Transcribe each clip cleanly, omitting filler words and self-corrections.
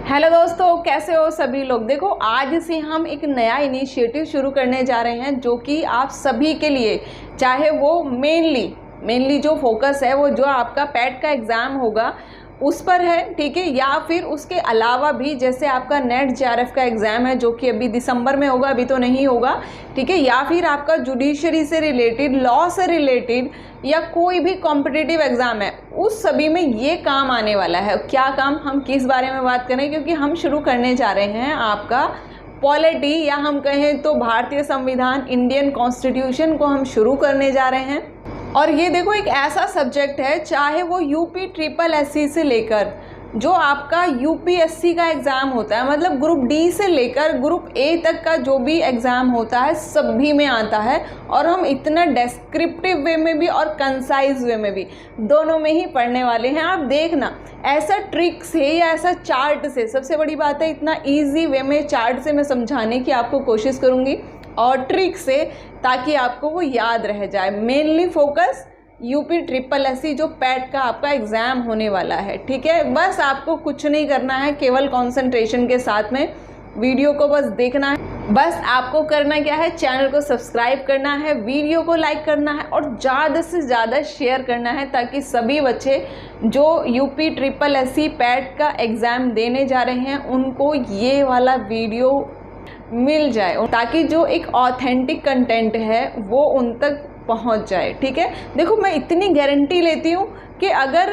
Hello दोस्तों, कैसे हो सभी लोग। देखो, आज से हम एक नया इनिशिएटिव शुरू करने जा रहे हैं जो कि आप सभी के लिए, चाहे वो मेनली जो फोकस है वो जो आपका पेट का एग्ज़ाम होगा उस पर है, ठीक है, या फिर उसके अलावा भी जैसे आपका नेट जेआरएफ का एग्ज़ाम है जो कि अभी दिसंबर में होगा, अभी तो नहीं होगा, ठीक है, या फिर आपका जुडिशरी से रिलेटेड, लॉ से रिलेटेड या कोई भी कॉम्पिटिटिव एग्ज़ाम है, उस सभी में ये काम आने वाला है। क्या काम, हम किस बारे में बात करें, क्योंकि हम शुरू करने जा रहे हैं आपका पॉलिटी, या हम कहें तो भारतीय संविधान, इंडियन कॉन्स्टिट्यूशन को हम शुरू करने जा रहे हैं। और ये देखो, एक ऐसा सब्जेक्ट है, चाहे वो यूपी ट्रिपल एससी से लेकर जो आपका यूपीएससी का एग्ज़ाम होता है, मतलब ग्रुप डी से लेकर ग्रुप ए तक का जो भी एग्ज़ाम होता है सभी में आता है। और हम इतना डेस्क्रिप्टिव वे में भी और कंसाइज वे में भी, दोनों में ही पढ़ने वाले हैं। आप देखना, ऐसा ट्रिक से या ऐसा चार्ट से, सबसे बड़ी बात है इतना ईजी वे में चार्ट से मैं समझाने की आपको कोशिश करूँगी और ट्रिक से, ताकि आपको वो याद रह जाए। Mainly focus UP triple SC जो पैट का आपका एग्ज़ाम होने वाला है, ठीक है। बस आपको कुछ नहीं करना है, केवल कंसंट्रेशन के साथ में वीडियो को बस देखना है। बस आपको करना क्या है, चैनल को सब्सक्राइब करना है, वीडियो को लाइक करना है और ज़्यादा से ज़्यादा शेयर करना है, ताकि सभी बच्चे जो यूपी ट्रिपल एससी पैट का एग्ज़ाम देने जा रहे हैं उनको ये वाला वीडियो मिल जाए, ताकि जो एक ऑथेंटिक कंटेंट है वो उन तक पहुंच जाए, ठीक है। देखो, मैं इतनी गारंटी लेती हूँ कि अगर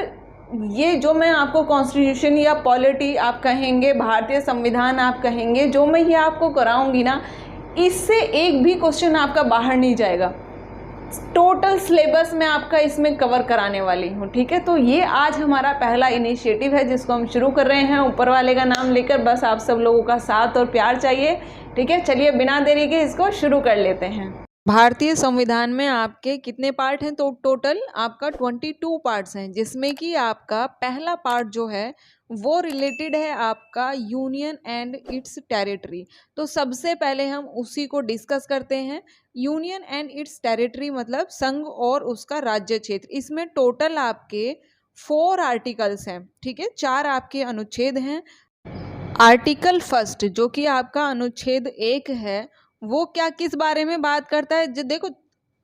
ये जो मैं आपको कॉन्स्टिट्यूशन या पॉलिटी आप कहेंगे, भारतीय संविधान आप कहेंगे, जो मैं ये आपको कराऊंगी ना, इससे एक भी क्वेश्चन आपका बाहर नहीं जाएगा। टोटल सिलेबस में आपका इसमें कवर कराने वाली हूँ, ठीक है। तो ये आज हमारा पहला इनिशिएटिव है जिसको हम शुरू कर रहे हैं, ऊपर वाले का नाम लेकर। बस आप सब लोगों का साथ और प्यार चाहिए, ठीक है। चलिए बिना देरी के इसको शुरू कर लेते हैं। भारतीय संविधान में आपके कितने पार्ट हैं? तो टोटल आपका 22 पार्ट्स हैं, जिसमें कि आपका पहला पार्ट जो है वो रिलेटेड है आपका यूनियन एंड इट्स टेरिटरी। तो सबसे पहले हम उसी को डिस्कस करते हैं। यूनियन एंड इट्स टेरिटरी मतलब संघ और उसका राज्य क्षेत्र। इसमें टोटल आपके 4 आर्टिकल्स हैं, ठीक है, 4 आपके अनुच्छेद हैं। आर्टिकल फर्स्ट जो कि आपका अनुच्छेद 1 है, वो क्या किस बारे में बात करता है? देखो,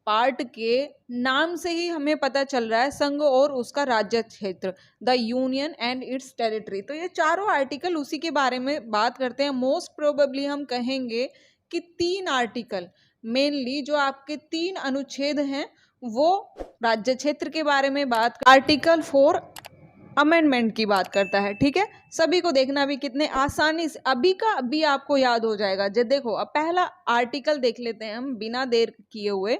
पार्ट के नाम से ही हमें पता चल रहा है, संघ और उसका राज्य क्षेत्र, the union and it's territory. तो ये चारों आर्टिकल उसी के बारे में बात करते हैं। मोस्ट प्रोबेबली हम कहेंगे कि 3 आर्टिकल मेनली जो आपके 3 अनुच्छेद हैं वो राज्य क्षेत्र के बारे में आर्टिकल 4 अमेंडमेंट की बात करता है, ठीक है। सभी को देखना भी कितने आसानी से अभी का अभी आपको याद हो जाएगा। जब देखो, अब पहला आर्टिकल देख लेते हैं हम बिना देर किए हुए।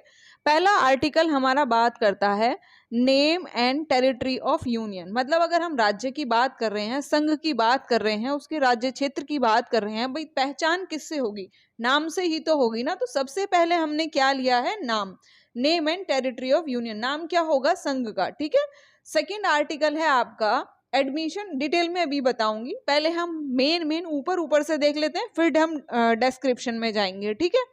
पहला आर्टिकल हमारा बात करता है name and territory of union. मतलब अगर हम राज्य की बात कर रहे हैं, संघ की बात कर रहे हैं, उसके राज्य क्षेत्र की बात कर रहे हैं, भाई पहचान किससे होगी? नाम से ही तो होगी ना। तो सबसे पहले हमने क्या लिया है? नाम, name and territory of union. नाम क्या होगा? संघ का, ठीक है। सेकेंड आर्टिकल है आपका एडमिशन। डिटेल में अभी बताऊंगी, पहले हम मेन ऊपर से देख लेते हैं, फिर हम डिस्क्रिप्शन में जाएंगे, ठीक है।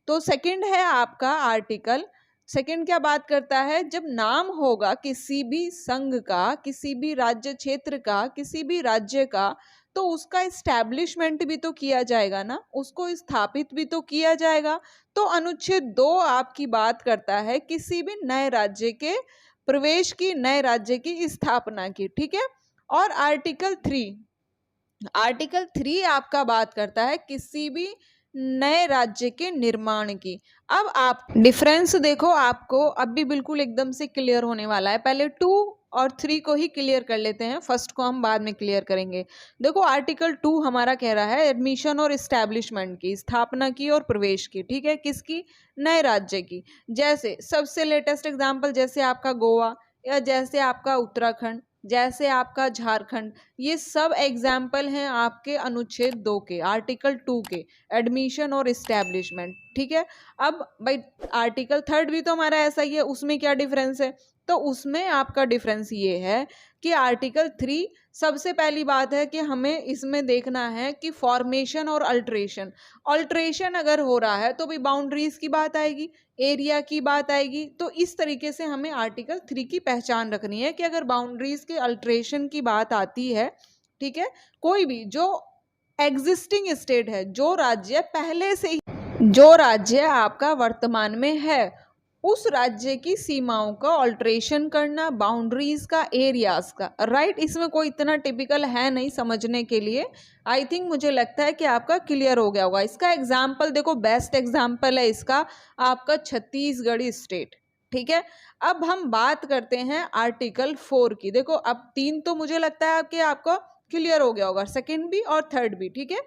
तो सेकंड है आपका आर्टिकल। सेकंड क्या बात करता है? जब नाम होगा किसी भी संघ का, किसी भी राज्य क्षेत्र का, किसी भी राज्य का, तो उसका इस्टेब्लिशमेंट भी तो किया जाएगा ना, उसको स्थापित भी तो किया जाएगा। तो अनुच्छेद 2 आपकी बात करता है किसी भी नए राज्य के प्रवेश की, नए राज्य की स्थापना की, ठीक है। और आर्टिकल 3 आपका बात करता है किसी भी नए राज्य के निर्माण की। अब आप डिफरेंस देखो, आपको अब भी बिल्कुल एकदम से क्लियर होने वाला है। पहले 2 और 3 को ही क्लियर कर लेते हैं, फर्स्ट को हम बाद में क्लियर करेंगे। देखो, आर्टिकल 2 हमारा कह रहा है एडमिशन और इस्टेब्लिशमेंट की, स्थापना की और प्रवेश की, ठीक है। किसकी? नए राज्य की। जैसे सबसे लेटेस्ट एग्जाम्पल, जैसे आपका गोवा, या जैसे आपका उत्तराखंड, जैसे आपका झारखंड, ये सब एग्जाम्पल हैं आपके अनुच्छेद 2 के, आर्टिकल 2 के, एडमिशन और इस्टेब्लिशमेंट, ठीक है। अब भाई आर्टिकल 3 भी तो हमारा ऐसा ही है, उसमें क्या डिफरेंस है? तो उसमें आपका डिफरेंस ये है कि आर्टिकल 3 सबसे पहली बात है कि हमें इसमें देखना है कि फॉर्मेशन और अल्ट्रेशन अगर हो रहा है तो भी बाउंड्रीज की बात आएगी, एरिया की बात आएगी। तो इस तरीके से हमें आर्टिकल 3 की पहचान रखनी है कि अगर बाउंड्रीज के अल्ट्रेशन की बात आती है ठीक है, कोई भी जो एग्जिस्टिंग स्टेट है, जो राज्य पहले से ही, जो राज्य आपका वर्तमान में है, उस राज्य की सीमाओं का ऑल्ट्रेशन करना, बाउंड्रीज का, एरियाज का, राइट। इसमें कोई इतना टिपिकल है नहीं समझने के लिए। आई थिंक मुझे लगता है कि आपका क्लियर हो गया होगा। इसका एग्जाम्पल देखो, बेस्ट एग्जाम्पल है इसका आपका छत्तीसगढ़ स्टेट, ठीक है। अब हम बात करते हैं आर्टिकल 4 की। देखो अब 3 तो मुझे लगता है कि आपका क्लियर हो गया होगा, सेकंड भी और थर्ड भी, ठीक है।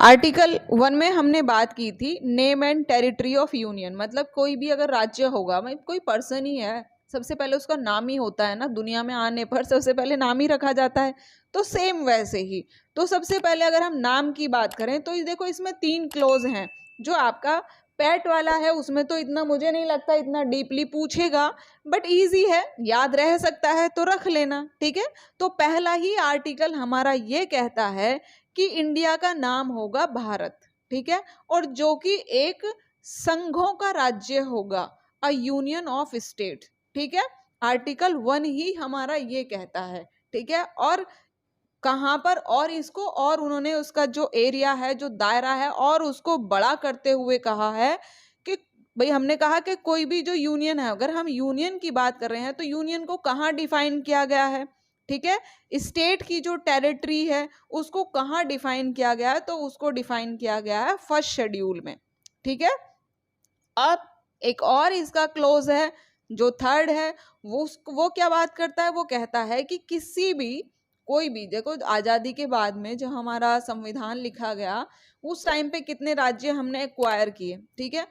आर्टिकल 1 में हमने बात की थी name and territory of union, मतलब कोई भी अगर राज्य होगा, मतलब कोई पर्सन ही है, सबसे पहले उसका नाम ही होता है ना, दुनिया में आने पर सबसे पहले नाम ही रखा जाता है। तो सेम वैसे ही, तो सबसे पहले अगर हम नाम की बात करें तो ये देखो इसमें 3 क्लोज हैं। जो आपका पेट वाला है उसमें तो इतना मुझे नहीं लगता इतना डीपली पूछेगा, बट इजी है, याद रह सकता है तो रख लेना, ठीक है। तो पहला ही आर्टिकल हमारा ये कहता है कि इंडिया का नाम होगा भारत, ठीक है, और जो कि एक संघों का राज्य होगा, अ यूनियन ऑफ स्टेट, ठीक है। आर्टिकल 1 ही हमारा ये कहता है, ठीक है। और कहाँ पर, और इसको, और उन्होंने उसका जो एरिया है, जो दायरा है, और उसको बड़ा करते हुए कहा है कि भाई हमने कहा कि कोई भी जो यूनियन है, अगर हम यूनियन की बात कर रहे हैं तो यूनियन को कहाँ डिफाइन किया गया है, ठीक है। स्टेट की जो टेरिटरी है उसको कहाँ डिफाइन किया गया है, तो उसको डिफाइन किया गया है फर्स्ट शेड्यूल में, ठीक है। अब एक और इसका क्लोज है जो थर्ड है, वो क्या बात करता है, वो कहता है कि किसी भी, कोई भी, देखो आज़ादी के बाद में जो हमारा संविधान लिखा गया उस टाइम पे कितने राज्य हमने एक्वायर किए, ठीक है।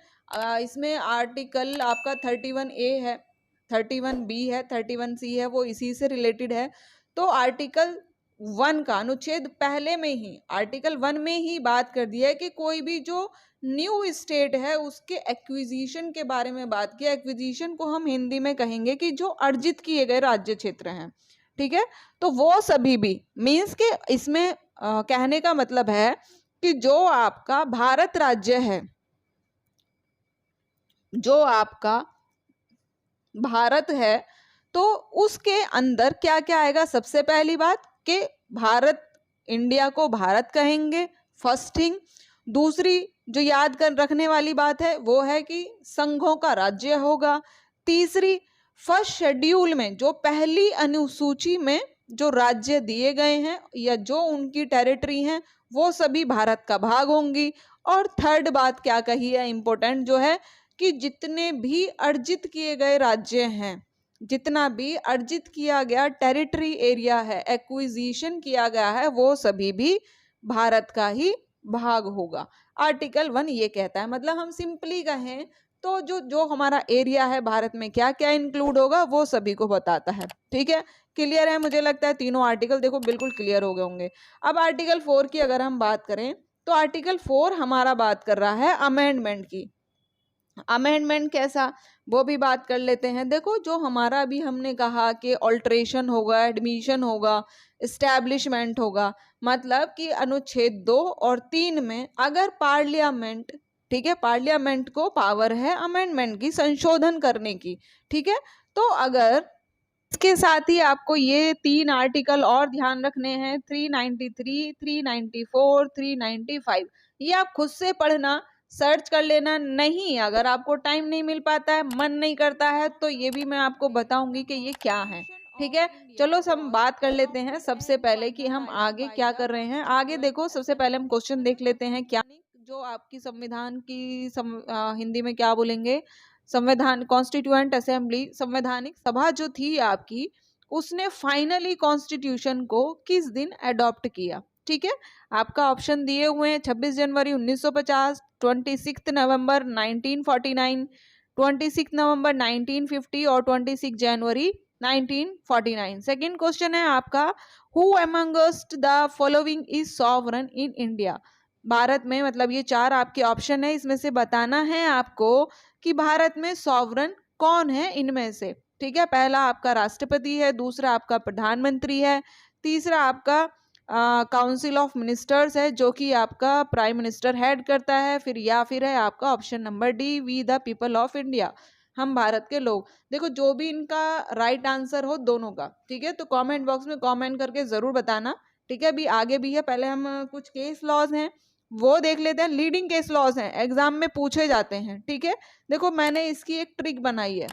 इसमें आर्टिकल आपका 31A है, 31B है, 31C है, वो इसी से रिलेटेड है। तो आर्टिकल 1 का अनुच्छेद पहले में ही, आर्टिकल 1 में ही बात कर दिया है कि कोई भी जो न्यू स्टेट है उसके एक्विजिशन के बारे में बात किया। एक्विजिशन को हम हिंदी में कहेंगे कि जो अर्जित किए गए राज्य क्षेत्र हैं, ठीक है। तो वो सभी भी मीन्स के इसमें कहने का मतलब है कि जो आपका भारत राज्य है, जो आपका भारत है, तो उसके अंदर क्या क्या आएगा। सबसे पहली बात कि भारत, इंडिया को भारत कहेंगे, फर्स्ट थिंग। दूसरी जो याद कर रखने वाली बात है वो है कि संघों का राज्य होगा। तीसरी, फर्स्ट शेड्यूल में जो पहली अनुसूची में जो राज्य दिए गए हैं या जो उनकी टेरिटरी हैं वो सभी भारत का भाग होंगी। और थर्ड बात क्या कही है इंपॉर्टेंट जो है कि जितने भी अर्जित किए गए राज्य हैं, जितना भी अर्जित किया गया टेरिटरी एरिया है, एक्विजिशन किया गया है, वो सभी भी भारत का ही भाग होगा। आर्टिकल 1 ये कहता है, मतलब हम सिंपली कहें तो जो जो हमारा एरिया है भारत में क्या क्या इंक्लूड होगा वो सभी को बताता है, ठीक है। क्लियर है, मुझे लगता है तीनों आर्टिकल देखो बिल्कुल क्लियर हो गए होंगे। अब आर्टिकल 4 की अगर हम बात करें तो आर्टिकल 4 हमारा बात कर रहा है अमेंडमेंट की। अमेंडमेंट कैसा, वो भी बात कर लेते हैं। देखो जो हमारा अभी हमने कहा कि ऑल्ट्रेशन होगा, एडमिशन होगा, इस्टेब्लिशमेंट होगा, मतलब कि अनुच्छेद 2 और 3 में अगर पार्लियामेंट, ठीक है, पार्लियामेंट को पावर है अमेंडमेंट की, संशोधन करने की, ठीक है। तो अगर इसके साथ ही आपको ये 3 आर्टिकल और ध्यान रखने हैं, 393, 394, 395, ये आप खुद से पढ़ना, सर्च कर लेना। नहीं, अगर आपको टाइम नहीं मिल पाता है, मन नहीं करता है, तो ये भी मैं आपको बताऊंगी कि ये क्या है, ठीक है। चलो हम बात कर लेते हैं सबसे पहले कि हम आगे क्या कर रहे हैं। आगे देखो सबसे पहले हम क्वेश्चन देख लेते हैं क्या जो आपकी संविधान की हिंदी में क्या बोलेंगे, संविधान कॉन्स्टिट्यूएंट असेंबली, संवैधानिक सभा जो थी आपकी, उसने फाइनली कॉन्स्टिट्यूशन को किस दिन अडॉप्ट किया, ठीक है। आपका ऑप्शन दिए हुए हैं 26 जनवरी 1950, 26 नवंबर 1949, 26 नवंबर 1950 और 26 जनवरी 1949। सेकंड क्वेश्चन है आपका, who amongst the following is sovereign in India. Bharat में, मतलब ये 4 आपके ऑप्शन है, इसमें से बताना है आपको कि भारत में सॉवरन कौन है इनमें से, ठीक है। पहला आपका राष्ट्रपति है, दूसरा आपका प्रधानमंत्री है, तीसरा आपका काउंसिल ऑफ मिनिस्टर्स है जो कि आपका प्राइम मिनिस्टर हेड करता है, फिर है आपका option number D, we the people of India, हम भारत के लोग। देखो जो भी इनका राइट आंसर हो दोनों का, ठीक है, तो कमेंट बॉक्स में कमेंट करके जरूर बताना, ठीक है, अभी आगे भी है, पहले हम कुछ केस लॉज हैं वो देख लेते हैं। लीडिंग केस लॉज हैं, एग्जाम में पूछे जाते हैं। ठीक है, देखो मैंने इसकी एक ट्रिक बनाई है।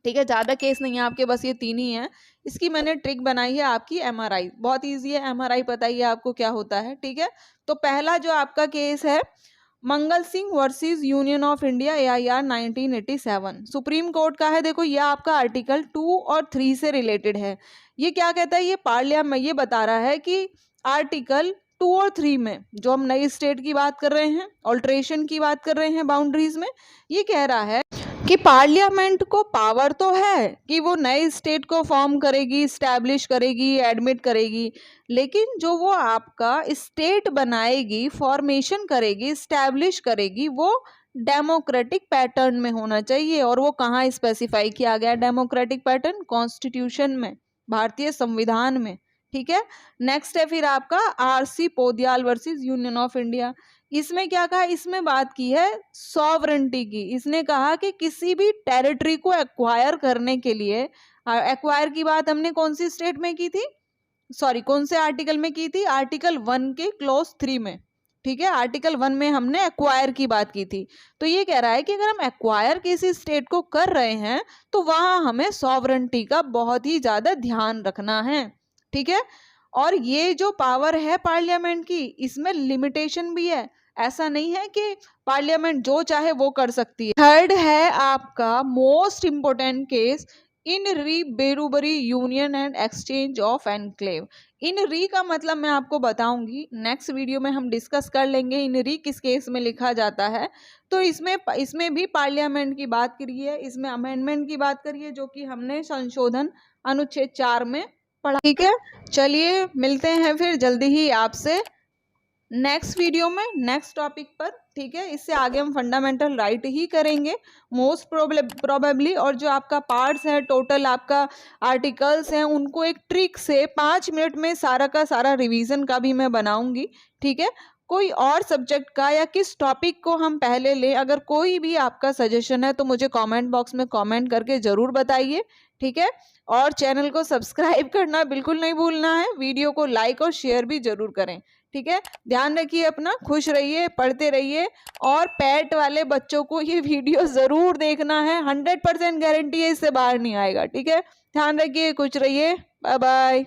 ठीक है, ज़्यादा केस नहीं है आपके, बस ये 3 ही हैं। इसकी मैंने ट्रिक बनाई है आपकी एमआरआई, बहुत इजी है। एमआरआई पता ही है आपको क्या होता है। ठीक है, तो पहला जो आपका केस है Mangal Singh versus Union of India AIR 1987, Supreme Court का है। देखो ये आपका आर्टिकल 2 और 3 से रिलेटेड है। ये क्या कहता है, ये पार्लियामेंट में ये बता रहा है कि आर्टिकल 2 और 3 में जो हम नई स्टेट की बात कर रहे हैं, ऑल्ट्रेशन की बात कर रहे हैं बाउंड्रीज में, ये कह रहा है कि पार्लियामेंट को पावर तो है कि वो नए स्टेट को फॉर्म करेगी, स्टैब्लिश करेगी, एडमिट करेगी, लेकिन जो वो आपका स्टेट बनाएगी, फॉर्मेशन करेगी, स्टैब्लिश करेगी, वो डेमोक्रेटिक पैटर्न में होना चाहिए। और वो कहाँ स्पेसिफाई किया गया डेमोक्रेटिक पैटर्न? कॉन्स्टिट्यूशन में, भारतीय संविधान में। ठीक है, नेक्स्ट है फिर आपका RC Poudyal versus Union of India. इसमें क्या कहा, इसमें बात की है सॉवरेंटी की। इसने कहा कि किसी भी टेरिटरी को एक्वायर करने के लिए, एक्वायर की बात हमने कौन सी स्टेट में की थी, सॉरी कौन से आर्टिकल में की थी, आर्टिकल 1 के क्लॉज 3 में। ठीक है, आर्टिकल 1 में हमने एक्वायर की बात की थी। तो ये कह रहा है कि अगर हम एक्वायर किसी स्टेट को कर रहे हैं तो वहां हमें सॉवरेंटी का बहुत ही ज्यादा ध्यान रखना है। ठीक है, और ये जो पावर है पार्लियामेंट की, इसमें लिमिटेशन भी है। ऐसा नहीं है कि पार्लियामेंट जो चाहे वो कर सकती है। थर्ड है आपका most important case, in re Berubari Union and exchange of enclave. In re का मतलब मैं आपको बताऊंगी, नेक्स्ट वीडियो में हम डिस्कस कर लेंगे इन री किस केस में लिखा जाता है। तो इसमें भी पार्लियामेंट की बात करी है, इसमें अमेंडमेंट की बात करी है, जो कि हमने संशोधन अनुच्छेद 4 में पढ़ा। ठीक है, चलिए मिलते हैं फिर जल्दी ही आपसे नेक्स्ट वीडियो में, नेक्स्ट टॉपिक पर। ठीक है, इससे आगे हम फंडामेंटल राइट ही करेंगे मोस्ट प्रोबेबली, और जो आपका पार्ट्स है, टोटल आपका आर्टिकल्स हैं, उनको एक ट्रिक से 5 मिनट में सारा का सारा रिवीजन का भी मैं बनाऊंगी। ठीक है, कोई और सब्जेक्ट का या किस टॉपिक को हम पहले लें, अगर कोई भी आपका सजेशन है तो मुझे कमेंट बॉक्स में कमेंट करके ज़रूर बताइए। ठीक है, और चैनल को सब्सक्राइब करना बिल्कुल नहीं भूलना है, वीडियो को लाइक और शेयर भी जरूर करें। ठीक है, ध्यान रखिए अपना, खुश रहिए, पढ़ते रहिए, और पेट वाले बच्चों को ये वीडियो ज़रूर देखना है, 100% गारंटी है इससे बाहर नहीं आएगा। ठीक है, ध्यान रखिए, खुश रहिए, बाय बाय।